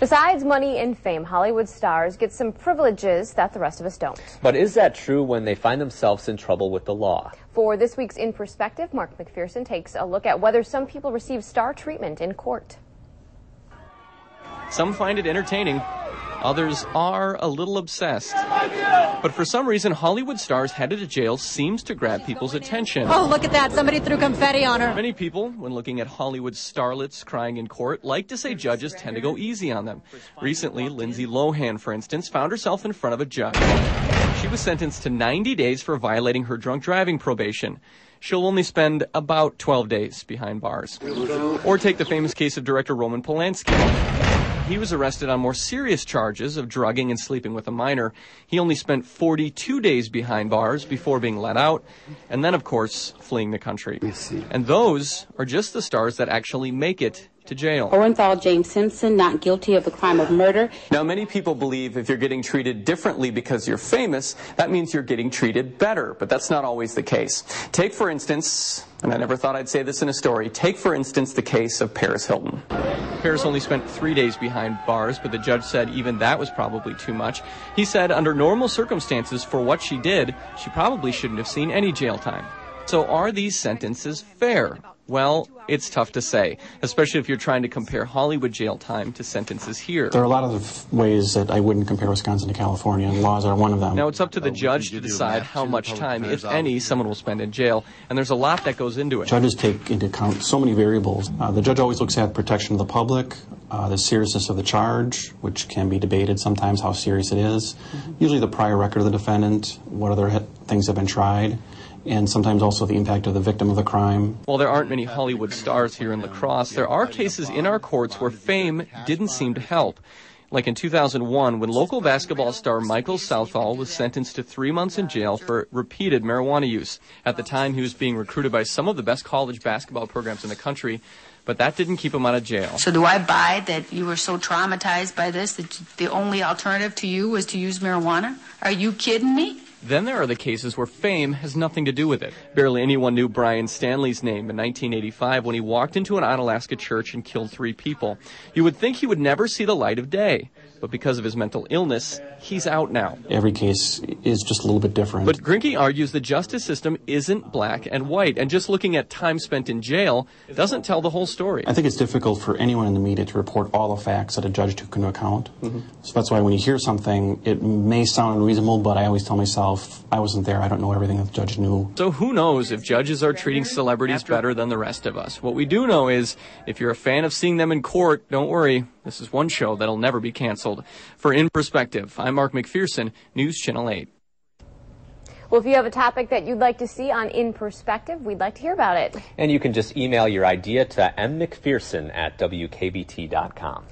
Besides money and fame, Hollywood stars get some privileges that the rest of us don't. But is that true when they find themselves in trouble with the law? For this week's In Perspective, Mark McPherson takes a look at whether some people receive star treatment in court. Some find it entertaining. Others are a little obsessed. But for some reason, Hollywood stars headed to jail seems to grab people's attention. Oh, look at that. Somebody threw confetti on her. Many people, when looking at Hollywood starlets crying in court, like to say judges tend to go easy on them. Recently, Lindsay Lohan, for instance, found herself in front of a judge. She was sentenced to 90 days for violating her drunk driving probation. She'll only spend about 12 days behind bars. Or take the famous case of director Roman Polanski. He was arrested on more serious charges of drugging and sleeping with a minor. He only spent 42 days behind bars before being let out, and then, of course, fleeing the country. And those are just the stars that actually make it to jail. Orenthal James Simpson, not guilty of the crime of murder. Now, many people believe if you're getting treated differently because you're famous, that means you're getting treated better, but that's not always the case. Take, for instance, and I never thought I'd say this in a story, take, for instance, the case of Paris Hilton. Paris only spent 3 days behind bars, but the judge said even that was probably too much. He said under normal circumstances, for what she did, she probably shouldn't have seen any jail time. So are these sentences fair? Well, it's tough to say, especially if you're trying to compare Hollywood jail time to sentences here. There are a lot of ways that I wouldn't compare Wisconsin to California, and laws are one of them. Now, it's up to the judge to decide how much time, if any, someone will spend in jail, and there's a lot that goes into it. Judges take into account so many variables. The judge always looks at protection of the public, the seriousness of the charge, which can be debated sometimes how serious it is, usually the prior record of the defendant, what other things have been tried, and sometimes also the impact of the victim of the crime. While there aren't many Hollywood stars here in La Crosse, there are cases in our courts where fame didn't seem to help. Like in 2001, when local basketball star Michael Southall was sentenced to 3 months in jail for repeated marijuana use. At the time, he was being recruited by some of the best college basketball programs in the country, but that didn't keep him out of jail. So do I buy that you were so traumatized by this that the only alternative to you was to use marijuana? Are you kidding me? Then there are the cases where fame has nothing to do with it. Barely anyone knew Brian Stanley's name in 1985 when he walked into an Onalaska church and killed 3 people. You would think he would never see the light of day, but because of his mental illness, he's out now. Every case is just a little bit different. But Grinke argues the justice system isn't black and white, and just looking at time spent in jail doesn't tell the whole story. I think it's difficult for anyone in the media to report all the facts that a judge took into account. So that's why when you hear something, it may sound unreasonable, but I always tell myself, I wasn't there, I don't know everything that the judge knew. So who knows if judges are treating celebrities better than the rest of us? What we do know is, if you're a fan of seeing them in court, don't worry, this is one show that'll never be canceled. For In Perspective, I'm Mark McPherson, News Channel 8. Well, if you have a topic that you'd like to see on In Perspective, we'd like to hear about it. And you can just email your idea to mmcpherson@wkbt.com.